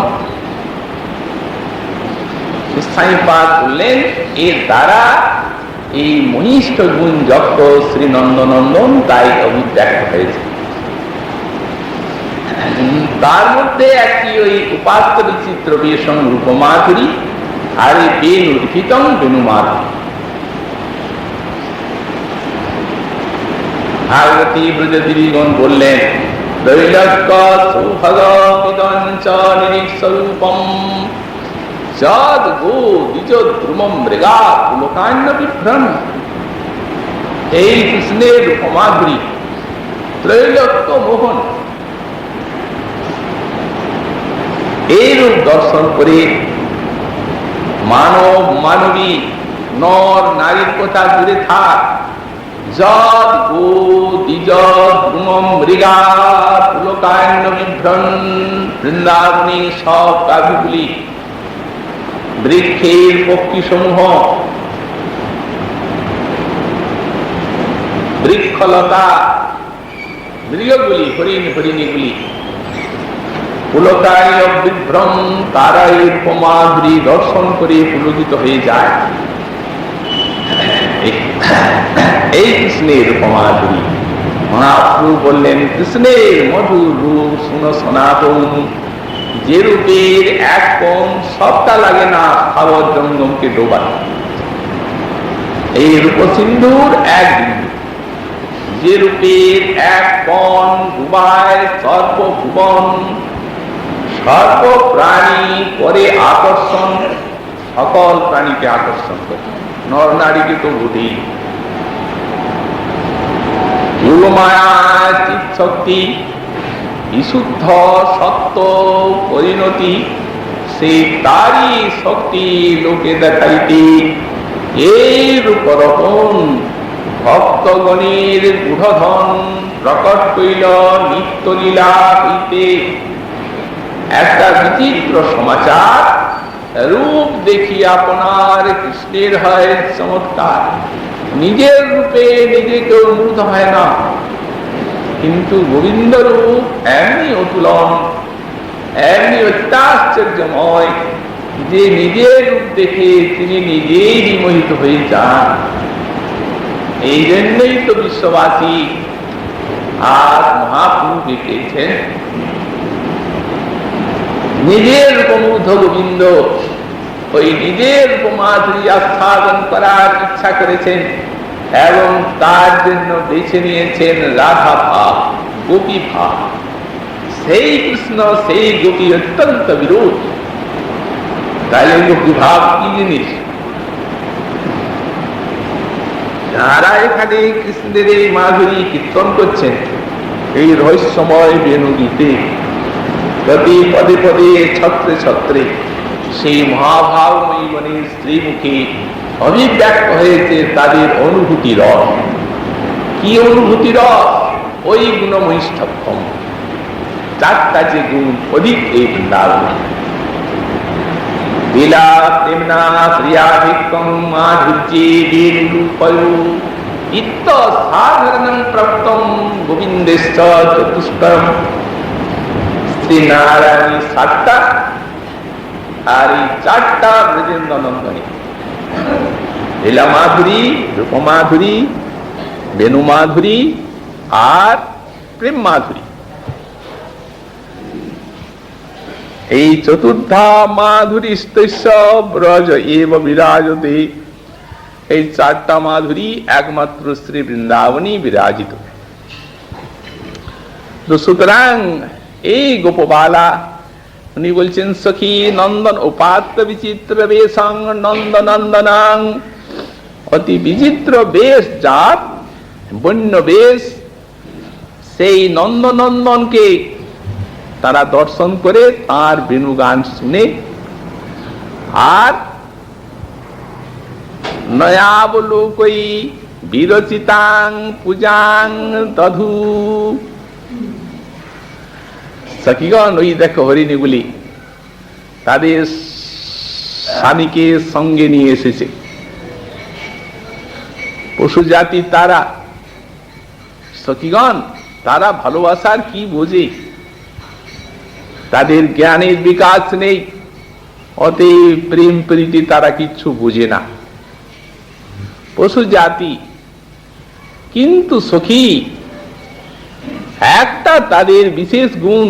A: গোস্বামী পাদ বললেন এর দ্বারা এই মহিষ্ঠ গুণ যত শ্রী নন্দনন্দন তাই অভিব্যক্ত হয়েছে। তার মধ্যে একটি ওই উপাত্ত বিচিত্র বেশম রূপমাধুরী, আর এই বেণুর্ভিতম বেণুমাধুরী। ভাগবতী ব্রজদেবীগণ বললেন দৈলক্য সৌভগমিদঞ্চ নিরীক্ষরূপম যদ গো দ্বিজ দ্রুমম মৃগা পুলকান্য বিভ্রম। এই কৃষ্ণের রূপমাধুরী, ত্রৈলোক্য মোহন, এই রূপ দর্শন করে মানব মানবী নর নারীর কথা দূরে থাক, যদ গো দ্বিজ দ্রুমম মৃগা পুলকান্য বিভ্রম। বৃন্দাবনী সব কাজগুলি, বৃক্ষের পক্ষী সমূহ, বৃক্ষলতা, মৃগগুলি, হরিণ হরিণীগুলি পুলকায় বিভ্রম, তারাই রূপমাধুরী দর্শন করে পুলকিত হয়ে যায়। এই কৃষ্ণের রূপমাধুরী। মহাপ্রভু বললেন কৃষ্ণের মধুর রূপ শুনো সনাতন, যে রূপের এক কোণ সবটা লাগে না স্থাবর জঙ্গমকে ডোবাতে। এই রূপ সিন্ধুর এক বিন্দু, যে রূপের এক কোণ ডুবায় সর্বভুবন, সর্ব প্রাণী করে আকর্ষণ, সকল প্রাণীকে আকর্ষণ করে, নর নারীকে তো বটেই। যোগমায়া চিৎ শক্তি, বিশুদ্ধ সত্য পরিণতি, সেই তারই শক্তি লোকে দেখাইতে এই রূপরতন ভক্তগণের গূঢ়ধন প্রকট কইল নিত্য লীলা হইতে। একটা বিচিত্র সমাচার, রূপ দেখি আপনার কৃষ্ণের হয় চমৎকার। নিজের রূপে নিজে কেউ মুগ্ধ হয় না, কিন্তু গোবিন্দ রূপ এমনি অতুলন, এমনি অত্যাশ্চর্যময় যে নিজের রূপ দেখে তিনি নিজেই বিমোহিত হয়ে যান। এই জন্যই তো বিশ্ববাসী আজ মহাপ্রভু দেখেছেন নিজের রূপমুগ্ধ গোবিন্দ ওই নিজের রূপমাধুরী আস্বাদন করার ইচ্ছা করেছেন এবং তার জন্য বেছে নিয়েছেন রাধা ভাব, গোপী ভাব। সেই কৃষ্ণ সেই গোপী অত্যন্ত বিরোধ। তাহলে গোপী ভাব কি জিনিস? যারা এখানে কৃষ্ণের এই মাধুরী কীর্তন করছেন এই রহস্যময় বেণু গীতে, প্রতি পদে পদে ছত্রে ছত্রে সেই মহাভাবময়ী মনের স্ত্রীমুখী অভিব্যক্ত হয়েছে তাদের অনুভূতি রস। কি অনুভূতি রস? ওই গুণমহিষ্ঠম, চারটা যে গুণ অধিক এই বৃন্দাবন। লীলা প্রেমনা প্রিয়াধিকম মাধুর্যে বীরূপয়ো ইত্য সাধারণং প্রাপ্তম গোবিন্দেশ্চ চতুষ্করম। শ্রী নারায়ণী সাতটা, আর এই চারটা ব্রজেন্দ্র নন্দনী, লীলা মাধুরী, রূপ মাধুরী, বেণু মাধুরী আর প্রেম মাধুরী, এই চতুর্থা মাধুরী ব্রজ এব বিরাজতে, এই চারটা মাধুরী একমাত্র শ্রী বৃন্দাবনই বিরাজিত। তো সুতরাং এই গোপবালা উনি বলছেন সখী নন্দন উপাত্ত বিচিত্র বেশং নন্দ নন্দনাং, অতি বিচিত্র বেশ জাত বন্য বেশ, সেই নন্দ নন্দনকে তারা দর্শন করে তার বেণুগান শুনে আর নয়াবলোকই বিরচিতাং পূজাং দধু। সখীগণ ওই দেখো হরিণীগুলি তাদের স্বামীকে সঙ্গে নিয়ে এসেছে, পশু জাতি তারা। সখীগণ তারা ভালোবাসার কি বোঝে, তাদের জ্ঞানের বিকাশ নেই, অতএব প্রেম প্রীতি তারা কিচ্ছু বুঝে না, পশু জাতি। কিন্তু সখী একটা তাদের বিশেষ গুণ,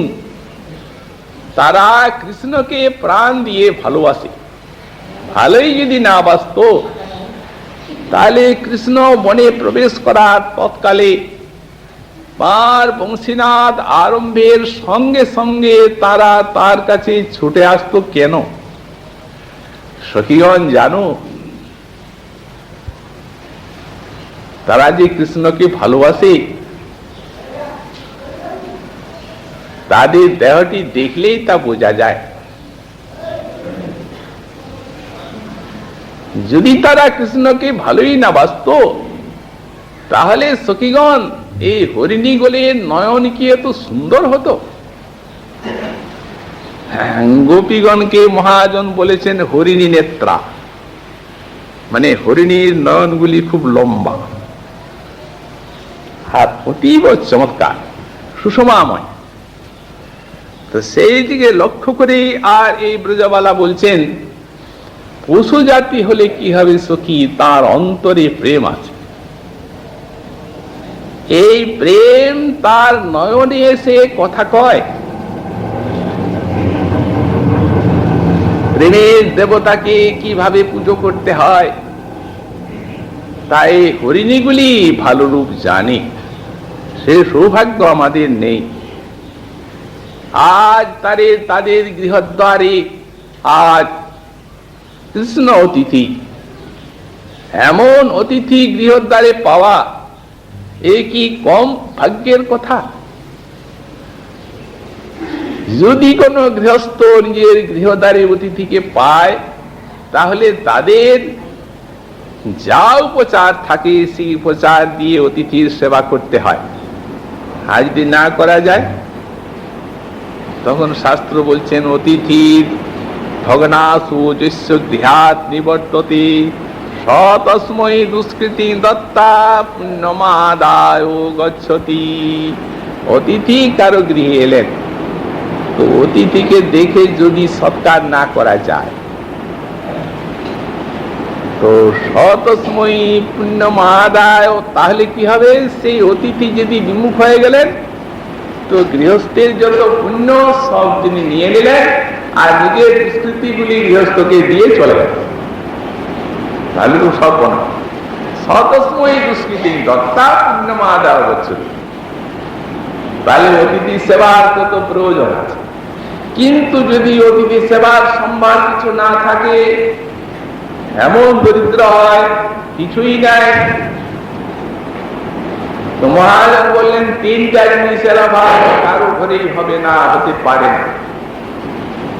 A: তারা কৃষ্ণকে প্রাণ দিয়ে ভালোবাসে। ভালোই যদি না বাসত তাহলে কৃষ্ণ বনে প্রবেশ করার তৎকালে তার বংশীনাদ আরম্ভের সঙ্গে সঙ্গে তারা তার কাছে ছুটে আসতো কেন? সখীগণ জানো, তারা যে কৃষ্ণকে ভালোবাসে তাদের দেহটি দেখলেই তা বোঝা যায়। যদি তারা কৃষ্ণকে ভালোই না বাসত তাহলে সখীগণ এই হরিণী গোলের নয়ন কি এত সুন্দর হতো? গোপীগণকে মহাজন বলেছেন হরিণী নেত্রা, মানে হরিণীর নয়নগুলি খুব লম্বা আর অতীব চমৎকার সুষমাময়। তো সেই দিকে লক্ষ্য করে আর এই ব্রজবালা বলছেন পশু জাতি হলে কি হবে সখী, তার অন্তরে প্রেম আছে, এই প্রেম তার নয়নে এসে কথা কয়। প্রেমের দেবতাকে কিভাবে পুজো করতে হয় তাই হরিণীগুলি ভালো রূপ জানে, সে সৌভাগ্য আমাদের নেই। আজ তাদের গৃহদ্বারে আজ কৃষ্ণ অতিথি, এমন অতিথি গৃহদ্বারে পাওয়া এ কি কম ভাগ্যের কথা? যদি কোনো গৃহস্থ নিজের গৃহদ্বারে অতিথিকে পায় তাহলে তাদের যা উপচার থাকে সেই উপচার দিয়ে অতিথির সেবা করতে হয়। আর যদি না করা যায় তখন শাস্ত্র বলছেন অতিথির ভগ্নাসু যস্য গৃহাৎ নিবর্ততে তস্মৈ দুষ্কৃতি দত্তা পুণ্যমাদায় গচ্ছতি। অতিথি কারো গৃহে এলেন তো অতিথিকে দেখে যদি সৎকার না করা যায় তো তস্মৈ পুণ্যমাদায়, তাহলে কি হবে? সেই অতিথি যদি বিমুখ হয়ে গেলেন তো গৃহস্থের যত পুণ্য সব তিনি নিয়ে নিলেন আর নিজের দুষ্কৃতিগুলি গৃহস্থকে দিয়ে চলে গেলেন, তাহলে তো সব বনা তস্মৈ দুষ্কৃতি দত্তা পুণ্যমাদায় গচ্ছতি। তাহলে অতিথি সেবার কত প্রয়োজন আছে। কিন্তু যদি অতিথি সেবার সম্মান কিছু না থাকে, এমন দরিদ্র হয় কিছুই নাই, তো মহাজন বললেন তিনটা জিনিসের অভাব কারো ঘরেই হবে না, হতে পারে না।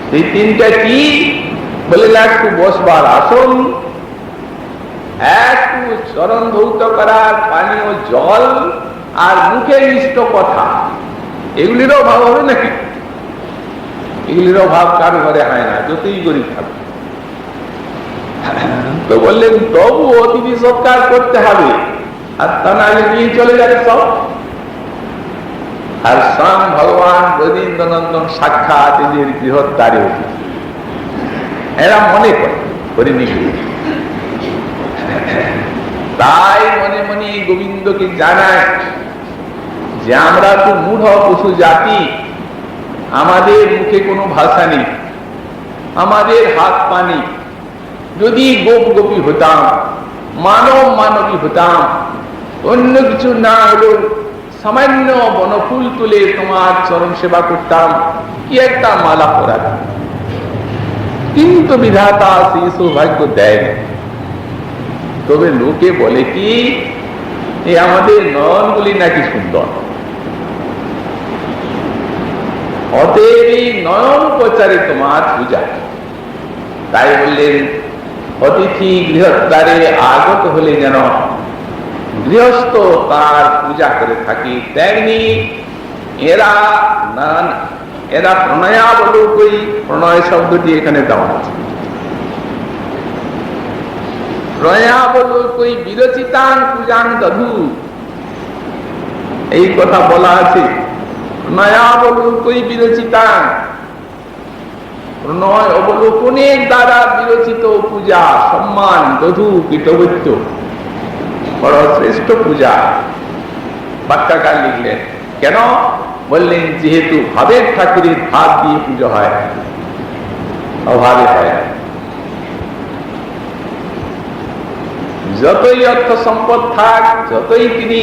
A: সেই তিনটা কি? বলে একটু বসবার আসন, একটু চরণ ধৌত করার পানীয় জল আর মুখে মিষ্ট কথা। এগুলির অভাব হবে নাকি? এগুলির অভাব কারো ঘরে হয় না, যতই গরিব থাকবে। তো বললেন তবু অতিথি সৎকার করতে হবে, আর তা নাহলে নিয়ে চলে যাবে সব। আর স্বয়ং ভগবান ব্রজেন্দ্র নন্দন সাক্ষাৎ এদের গৃহদ্বারে অতিথি। এরা মনে করেনি। তাই মনে মনে গোবিন্দকে জানায় যে আমরা তো মূঢ় পশু জাতি, আমাদের মুখে কোনো ভাষা নেই, আমাদের হাত পা নেই। যদি গোপ গোপী হতাম, মানব মানবী হতাম, অন্য কিছু না হলেও সামান্য বনফুল তুলে তোমার চরণ সেবা করতাম, কি একটা মালা পরাতাম। কিন্তু বিধাতা সেই সৌভাগ্য দেয় না। তবে লোকে বলে কি এই আমাদের নয়নগুলি নাকি সুন্দর, অতএব এই নয়ন উপচারে তোমার পূজা। তাই বললেন অতিথি গৃহদ্বারে আগত হলে যেন গৃহস্থ তার পূজা করে থাকি, তেমনি এরা প্রণয়াবলোকই, প্রণয় শব্দটি এখানে দেওয়া আছে, প্রণয়াবলোকই বিরচিতান পূজান দধু, এই কথা বলা আছে। প্রণয়াবলোকই বিরচিতান, প্রণয় অবলোকনের দ্বারা বিরচিত পূজা, সম্মান, দধু, কীটবৈত্য, বড় শ্রেষ্ঠ পূজা। ব্যাখ্যাকার লিখলেন কেন? বললেন যেহেতু ভাবের ঠাকুরের ভাব দিয়ে পুজো হয়, অভাবে হয় না। যতই অর্থ সম্পদ থাক, যতই তিনি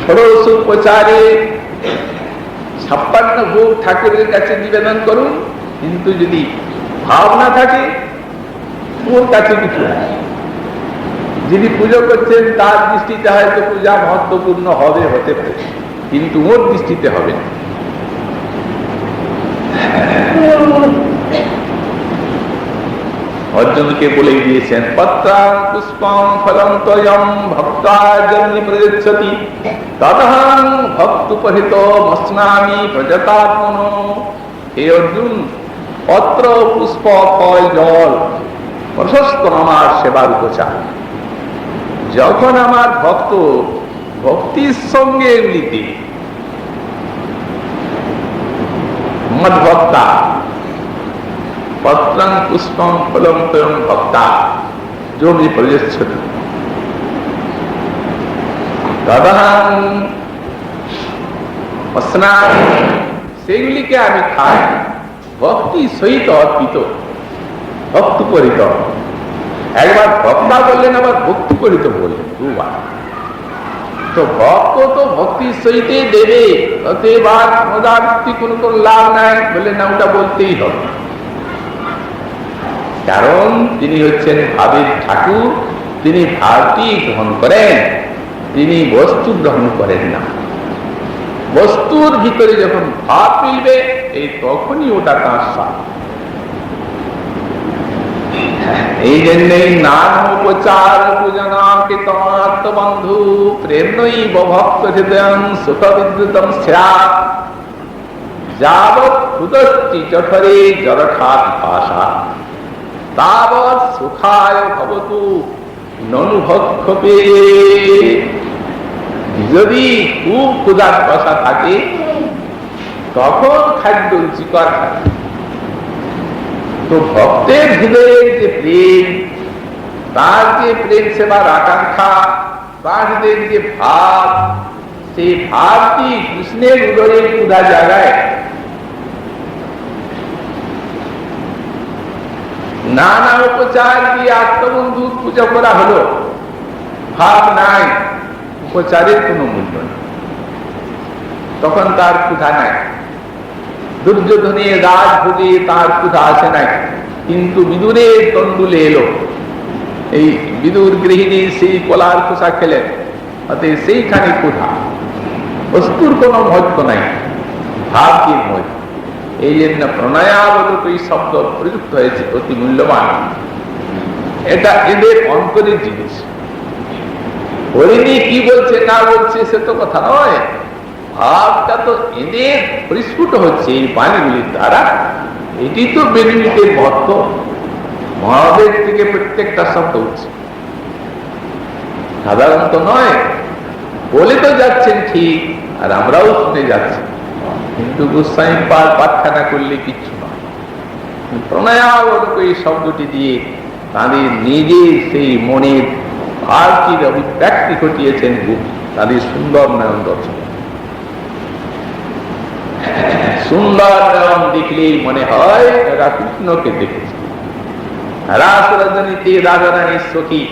A: ষোড়শ উপচারে 56 ভোগ ঠাকুরের কাছে নিবেদন করুন, কিন্তু যদি ভাব না থাকে ওর কাছে কিছু নাই। যিনি পুজো করছেন তার দৃষ্টিতে হয়তো পূজা মহত্বপূর্ণ হবে, হতে পারে, কিন্তু ওর দৃষ্টিতে হবে না। অর্জুনকে বলে দিয়েছেন পত্রাং পুষ্পং ফলং তয়ং ভক্তাজন্যে প্রযচ্ছতি তদহং ভক্তুপহিত মস্নামি প্রজতাত্মনো। হে অর্জুন, পত্র, পুষ্প, ফল, জল প্রশস্ত আমার সেবার উপচার। যখন আমার ভক্ত ভক্তির সঙ্গে এগুলিতে মদ্ভক্তা, পত্রং পুষ্পং ফলং তয়ং ভক্তা যোগী প্রযচ্ছতি তদহং মস্নামি, সেগুলিকে আমি খাই ভক্তি সহিত অর্পিত, ভক্তুপরিত। একবার ভক্তা বললেন, আবার ভক্তুপরিত বললেন, দুবার। তো ভক্ত তো ভক্তির সহিতে দেবে, অতএব আর মজাবৃত্তি কোনো লাভ নাই, বললেন না, ওটা বলতেই হবে। কারণ তিনি হচ্ছেন ভাবের ঠাকুর, তিনি ভাবটি গ্রহণ করেন, তিনি বস্তু গ্রহণ করেন না। বস্তুর ভিতরে যখন ভাব মিলবে, এই তখনই ওটা তাঁর স্বাদ। এই জন্যই নাম উপচার পূজনাকে তমাত্মবন্ধু প্রেমই ভক্ত হৃদয়ং সুখ বিদ্যুতম স্যাৎ যাবৎ ক্ষুদস্তি জঠরে জরঠা পিপাসা তাবৎ সুখায় ভবতু ননু ভক্ষপে। যদি খুব ক্ষুধার পিপাসা থাকে তখন খাদ্য রুচিকর থাকে। তো ভক্তের হৃদয়ের যে প্রেম, তার যে প্রেম সেবার আকাঙ্ক্ষা, তার হৃদয়ের যে ভাব, সেই ভাবটি কৃষ্ণের উদরের ক্ষুধা জাগায়। নানা উপচার দিয়ে আত্মবন্ধুর পূজা করা হলো, ভাব নাই, উপচারের কোনো মূল্য নেই, তখন তার ক্ষুধা নাই। দুর্যোধনের রাজভোগে তার ক্ষুধা আসে নাই, কিন্তু বিদুরের তন্ডুলে এলো। এই বিদুর গৃহিণী সেই কলার খোসা খেলেন, অতএব সেইখানে ক্ষুধা। বস্তুর কোনো মহত্ব নাই, ভাবটির মহত্ব। এই জন্য প্রণয়াবলোক এই শব্দ প্রযুক্ত হয়েছে, অতি মূল্যবান। এটা এদের অন্তরের জিনিস। হরিণী কি বলছে না বলছে সে তো কথা নয়, ভাবটা তো এদের পরিস্ফুট হচ্ছে এই বাণীগুলির দ্বারা। এটি তো বেনিমিতের মহত্ব, মহাদেব থেকে প্রত্যেকটা শব্দ উঠছে, সাধারণত নয়। বলে তো যাচ্ছেন ঠিক, আর আমরাও শুনে যাচ্ছি, কিন্তু গোস্বামী পাঠ পাঠখানা করলে কিচ্ছু নয়। প্রণয়াবলোক এই শব্দটি দিয়ে তাদের নিজের সেই মনের ভাবটির অভিব্যক্তি ঘটিয়েছেন গোপী তাদের সুন্দর নয়ন দর্শন। সুন্দর নয়ন দেখলেই মনে হয় এরা কৃষ্ণকে দেখেছে। রাস রজনীতে রাধারানীর সখী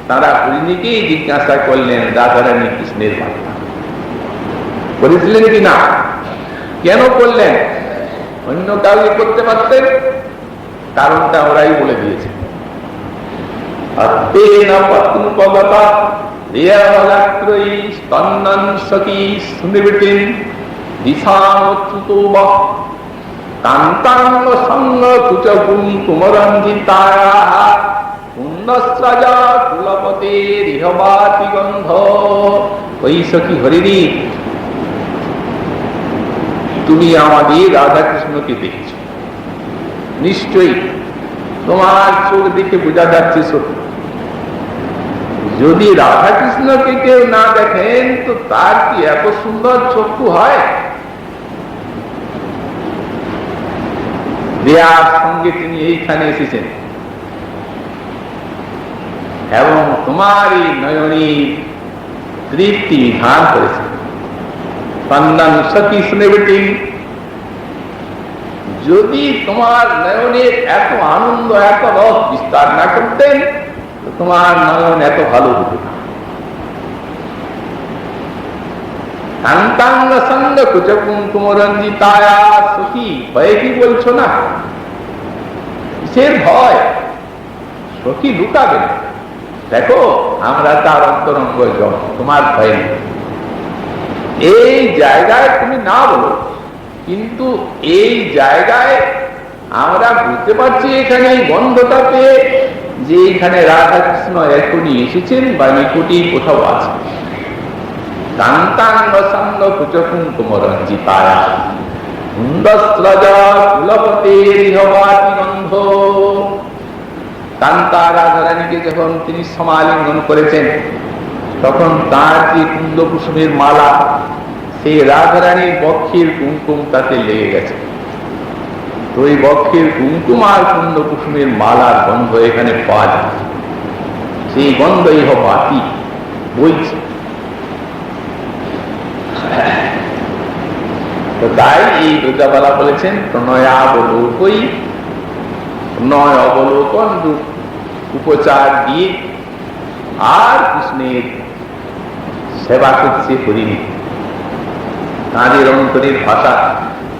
A: তারা হরিণীকেই জিজ্ঞাসা করলেন রাধারানী কৃষ্ণের মাতা করেছিলেন কি না, কেন করলেন? অন্য কাউকে করতে পারতেন, কারণটা ওরাই বলে দিয়েছে। হরিণী, তুমি আমাদের রাধা কৃষ্ণকে দেখেছ, নিশ্চয়ই তোমার চোখ দেখে বোঝা যাচ্ছে সত্য। যদি রাধা কৃষ্ণকে কেউ না দেখেন তো তার কি এত সুন্দর চক্ষু হয়? দেয়ার সঙ্গে তিনি এইখানে এসেছেন এবং তোমার এই নয়নী তৃপ্তি বিধান করেছেন। যদি তোমার নয়নের এত আনন্দ এত রস বিস্তার না করতেন তো তোমার নয়ন এত ভালো হতো না। ভয় কি বলছো না? কিসের ভয়? সখী লুকাবে না, দেখো আমরা তার অন্তরঙ্গ জন, তোমার ভয় নেই। এই জায়গায় তুমি না বলো, কিন্তু এই জায়গায় আমরা বুঝতে পারছি এখানে এই গন্ধটা পেয়ে যে এখানে রাধা কৃষ্ণ এখনই এসেছেন বা নিকটেই কোথাও আছে। রাধারানীকে যখন তিনি সমালিঙ্গন করেছেন তখন তার যে কুন্দ কুসুমের মালা, সেই রাধারানীর বক্ষের কুমকুম তাতে লেগে গেছে। তো ওই বক্ষের কুমকুম আর কুন্দ কুসুমের মালার গন্ধ এখানে পাওয়া যায়, সেই গন্ধ ইহ বাতি বইছে। তো তাই এই দুর্গাবালা বলেছেন প্রণয়াবলোকই, নয় অবলোকন উপচার দিয়ে আর কৃষ্ণের সেবা করছে হরিণী তাঁদের অন্তরের ভাষা।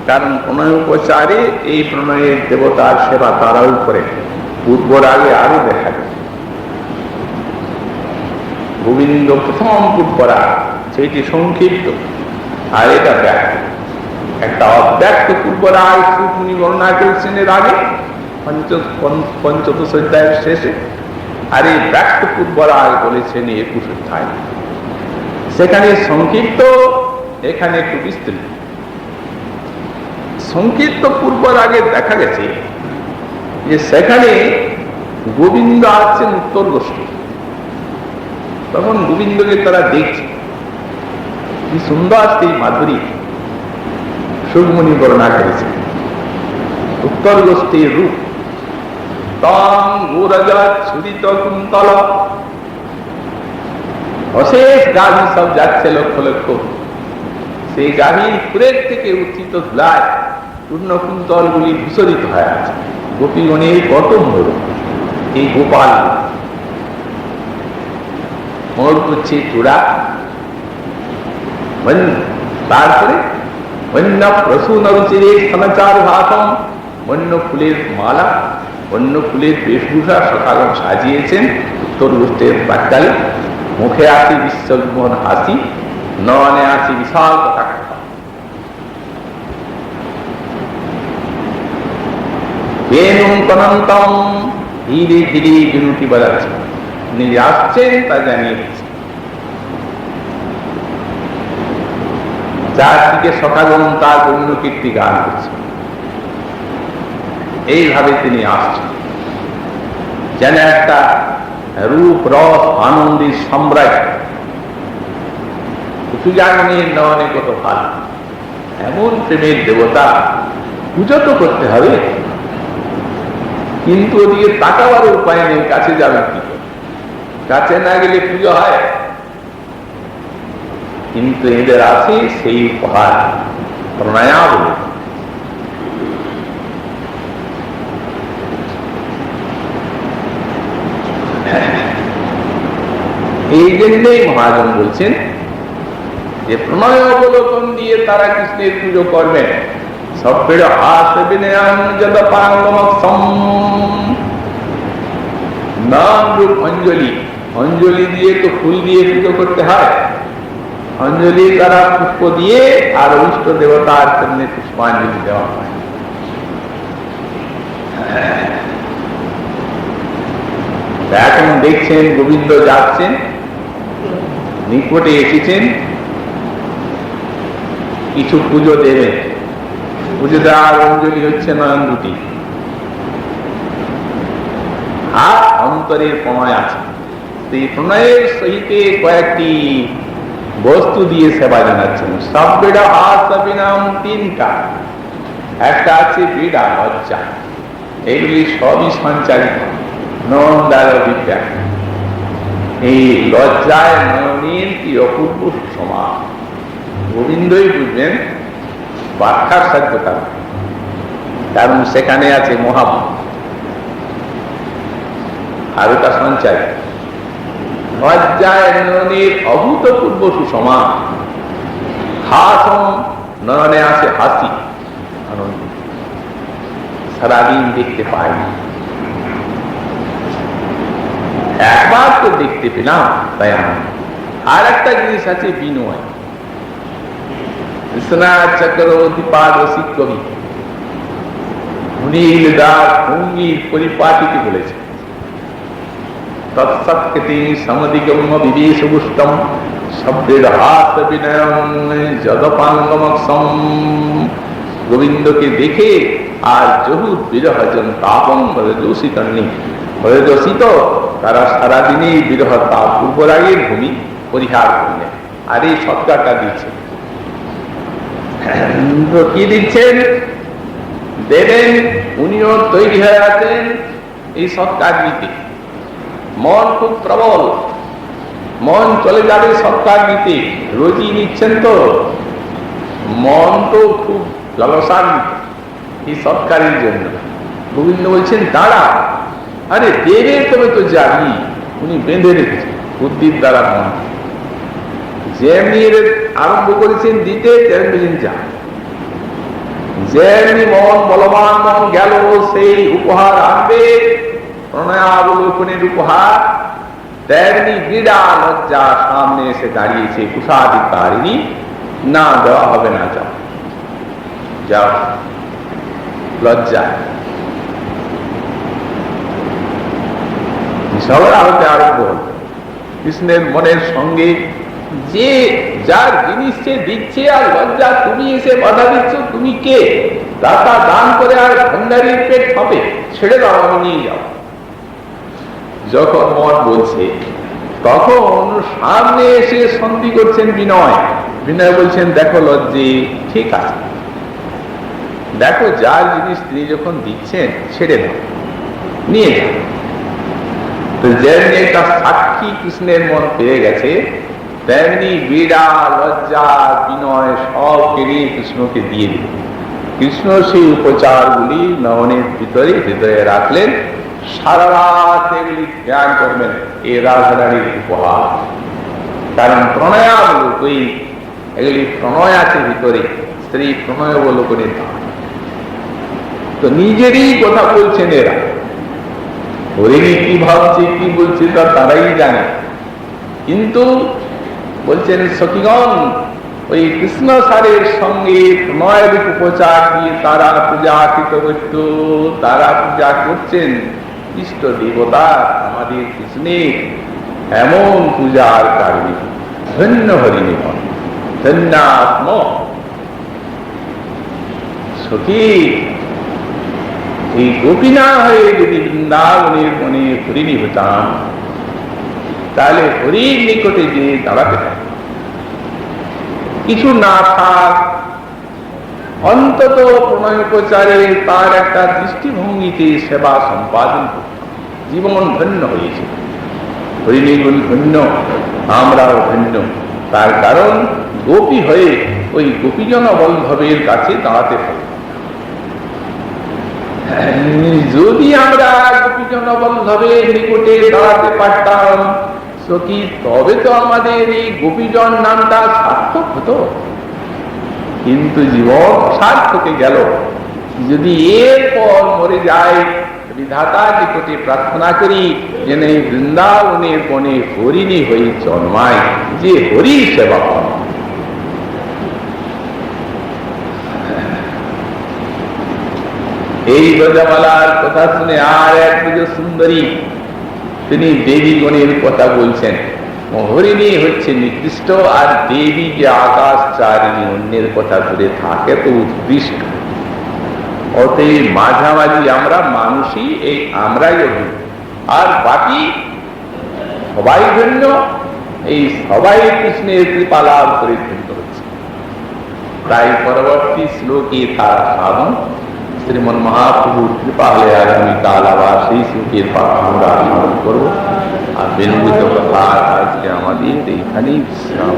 A: কারণ প্রণয় উপচারে এই প্রণয়ের দেবতার সেবা তারাও করে। পূর্বর আগে আরো দেখা যায় গোবিন্দ প্রথম পূর্বরা, সেইটি সংক্ষিপ্ত আর এটা ব্যক্ত। একটা অব্যক্ত পূর্বরাগ শ্রুনি বর্ণনা করেছেন এর আগে পঞ্চদশ অধ্যায়ের শেষে, আর এই ব্যক্ত পূর্বরাগ বলেছেন 21 অধ্যায়। সেখানে সংক্ষিপ্ত, এখানে একটু বিস্তৃত। সংক্ষিপ্ত পূর্বর আগে দেখা গেছে যে সেখানে গোবিন্দ আছেন উত্তর গোষ্ঠী, তখন গোবিন্দকে তারা দেখছে কি সুন্দর সেই মাধুরী সুগমণি বর্ণনা করেছে। উত্তর গোষ্ঠীর রূপ কুন্তল অশেষ গাভী সব যাচ্ছে লক্ষ লক্ষ, সেই গাভীর পুরের থেকে উত্থিত ধুলায় পূর্ণ কুন্তল গুলি বিসরিত হয়ে আছে। গোপীগণের কত মধুর এই গোপাল মোর করছে চূড়া, তারপরে অন্য প্রসূন রুচিরে সমাচার ভাষণ, অন্য ফুলের মালা, অন্য ফুলের বেশভূষা সকালম সাজিয়েছেন উত্তর গোষ্ঠীর প্রাকালে। মুখে আছে বিশ্বমোহন হাসি, নয়নে আছে বিশাল কটাক্ষ। ধীরে ধীরে বিরুটি বাজাচ্ছে, নিজে আসছেন তা জানিয়ে দিচ্ছে। চারদিকে সকালম তার অন্য কীর্তি গান করছে। এইভাবে তিনি আসছেন যেন একটা রূপ রস আনন্দের সম্রাট। সুজাগণের নয়নে কত ভালো, এমন প্রেমের দেবতা পুজো তো করতে হবে। কিন্তু ওদিকে তাকাবার উপায় নেই, কাছে যাবে কি করে? কাছে না গেলে পুজো হয়। কিন্তু এদের আছে সেই উপহার, প্রণয়াবলী। এই জন্যই মহাজন বলছেন যে প্রণয় অবলোকন দিয়ে তারা কৃষ্ণের পুজো করবেন। সবের হাত বিনয়ম যদপাঙ্গমক্ষম, নাম রূপ অঞ্জলি। অঞ্জলি দিয়ে তো ফুল দিয়ে পুজো করতে হয়, অঞ্জলি দ্বারা পুষ্প দিয়ে আর ইষ্ট দেবতার জন্য পুষ্পাঞ্জলি দেওয়া হয়। এখন দেখছেন গোবিন্দ যাচ্ছেন, নিকটে এসেছেন, কিছু পুজো দেবেন। পুজো দেওয়ার অঞ্জলি হচ্ছে নয়ন দুটি, আর অন্তরের প্রণয় আছে। সেই প্রণয়ের সহিত কয়েকটি বস্তু দিয়ে সেবা জানাচ্ছেন। সব বেড়া হাত নাম তিনটা, একটা আছে বিড়া, লজ্জা। এগুলি সবই সঞ্চারিত নন্দার বিদ্যা। এই লজ্জায় নয়নের কি অপূর্ব সমান, গোবিন্দই বুঝবেন, ব্যাখ্যার সাধ্যতা, কারণ সেখানে আছে মহাভাব আর ওটা সঞ্চারিত। লজ্জায় নয়নের অভূতপূর্ব সুষমা, হাসম নয়নে আছে হাসি, আনন্দ সারাদিন দেখতে পাইনি, একবার তো দেখতে পেলাম তাই আনন্দ। আর একটা জিনিস আছে বিনয়। বিশ্বনাথ চক্রবর্তী পাদ রসিক কবি নীল দাস ভঙ্গির পরিপাটিকে বলেছে, তৎসৎকৃতি সমধিগম্য বিবেশগুষ্টম শব্দের হাত বিনয়ম যদপাঙ্গমক্ষম। গোবিন্দকে দেখে আর জহুর বিরহজন তাপম বলে দূষিত নেই, বলে দূষিত তারা সারাদিনে বিরহ তাপ পূর্বরাগের ভূমি পরিহার করলেন। আর এই সৎকারটা দিচ্ছেন, কি দিচ্ছেন? দেবেন, উনিও তৈরি হয়ে আছেন এই সৎকার দিতে। মন খুব প্রবল, মন চলে যাবে সৎকার নিতে, রোজই নিচ্ছেন তো, মন তো খুব লালসা এই সৎকারের জন্য। গোবিন্দ বলছেন দাঁড়া, আরে দেবে তবে তো যাবি। উনি বেঁধে রেখেছেন বুদ্ধির দ্বারা মন, যেমনি আরম্ভ করেছেন দিতে তেমনি যা, যেমনি মন বলবান মন গেল সেই উপহার আনবে, প্রণয়াবলোকনের উপহার। তেমনি বিড়া লজ্জা সামনে এসে দাঁড়িয়েছে, কুষাধিকারিণী, না দেওয়া হবে না, যাও যাও। লজ্জা ঝগড়া হতে আরম্ভ হল কৃষ্ণের মনের সঙ্গে। যে যার জিনিস সে দিচ্ছে আর লজ্জা, তুমি এসে বাধা দিচ্ছ, তুমি কে? দাতা দান করে আর ভান্ডারির পেট হবে, ছেড়ে দাও, আমি নিয়ে যাও। যখন মন বলছে, তখন সামনে এসে সন্ধি করছেন বিনয়। বিনয় বলছেন দেখো লজ্জে, ঠিক আছে, দেখো যার জিনিস তিনি যখন দিচ্ছেন ছেড়ে দাও, নিয়ে যাও। তো যেমনি একটা সাক্ষী কৃষ্ণের মন পেয়ে গেছে, তেমনি বিড়া লজ্জা বিনয় সব কেড়ে কৃষ্ণকে দিয়ে দিল। কৃষ্ণ সেই উপচারগুলি নয়নের ভিতরে হৃদয়ে রাখলেন, সারা রাত এগুলি ধ্যান করবেন, এ রাজরানীর উপহার। কারণ প্রণয়াবলোকই, এগুলি প্রণয় আছে ভিতরে, স্ত্রী প্রণয় অবলোকনের দান। তো নিজেরই কথা বলছেন এরা, হরিণী কি ভাবছে কি বলছে তা তারাই জানে। কিন্তু বলছেন সখীগণ, ওই কৃষ্ণ সারের সঙ্গে প্রণয়ের উপচার দিয়ে তারা পূজা কৃতবৃত্ত, তারা পূজা করছেন ইষ্ট দেবতা আমাদের কৃষ্ণের। এমন পূজার কারণে ধন্য হরিণীগণ, ধন্যাত্ম সখী। এই গোপীনা হয়ে যদি বৃন্দাবনের মনে হরিণী হতাম, তাহলে হরির নিকটে যে দাঁড়াতে থাকে, কিছু না থাক অন্তত প্রণয়োপচারে তার একটা দৃষ্টিভঙ্গিতে সেবা সম্পাদন করতাম, জীবন ধন্য হয়েছে। হরিণীগুণ ধন্য, আমরাও ধন্য। তার কারণ গোপী হয়ে ওই গোপীজন বল্লভের কাছে দাঁড়াতে হবে। যদি আমরা গোপীজন বল্লভের নিকটে দাঁড়াতে পারতাম সখী, তবে তো আমাদের এই গোপীজন নামটা সার্থক হতো। কিন্তু জীবন সার্থকে গেল। যদি এরপর মরে যায়, বিধাতার নিকটে প্রার্থনা করি যেন এই বৃন্দাবনের বনে হরিণী হয়ে জন্মায়, যে হরি সেবা কর। এই ব্রজমালার কথা শুনে আর এক পুজো সুন্দরী তিনি দেবীগণের কথা বলছেন। হরিণী হচ্ছে নিকৃষ্ট, আর দেবী যে আকাশ চারিণী, অন্যের কথা ধরে থাকে তো উৎকৃষ্ট। অতএব মাঝামাঝি আমরা মানুষই, এই আমরাই অভিন্ন, আর বাকি সবাই ধন্য। এই সবাই কৃষ্ণের কৃপা লাভ করে ধন্য হচ্ছে। তাই পরবর্তী শ্লোকে তার সাধন শ্রীমন মহাপ্রভুর কৃপা হলে আগামীকাল আবার সেই শ্লোকের পাঠ আমরা স্মরণ করবো। আর বিলম্বিত কথা আজকে আমাদের এইখানেই বিশ্রাম।